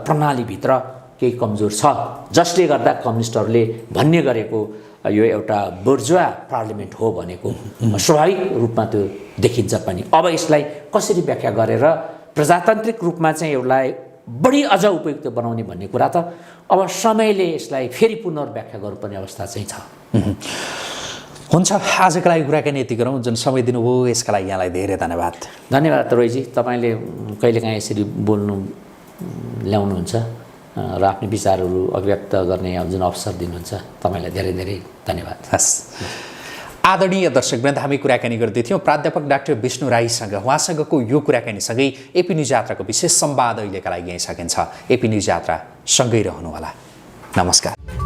प्रणालीभित्र केही कमजोर छ, जसले गर्दा कम्युनिस्टहरूले भन्ने गरेको यो एउटा बुर्जुवा पार्लिमेन्ट हो भनेको स्वाभाविक रूपमा त्यो देखिन्छ पनि। अब यसलाई कसरी व्याख्या गरेर प्रजातान्त्रिक रूपमा चाहिँ यसलाई बढी अझ उपयुक्त बनाउने भन्ने कुरा त अब समयले यसलाई फेरि पुनर्व्याख्या गर्नुपर्ने अवस्था चाहिँ छ। हुन्छ, आजको लागि कुराकानी यति गरौँ। जुन समय दिनुभयो यसका लागि यहाँलाई धेरै धन्यवाद। धन्यवाद रोहिजी, तपाईँले कहिलेकाहीँ यसरी बोल्नु ल्याउनुहुन्छ र आफ्नो विचारहरू अभिव्यक्त गर्ने जुन अवसर दिनुहुन्छ, तपाईँलाई धेरै धेरै धन्यवाद। हस्, आदरणीय दर्शकवृन्द, हामी कुराकानी गर्दैथ्यौँ प्राध्यापक डाक्टर विष्णु राईसँग। उहाँसँगको यो कुराकानीसँगै एपी न्युज यात्राको विशेष संवाद अहिलेका लागि यहीँ सकिन्छ। एपी न्युज यात्रा सँगै रहनुहोला। नमस्कार।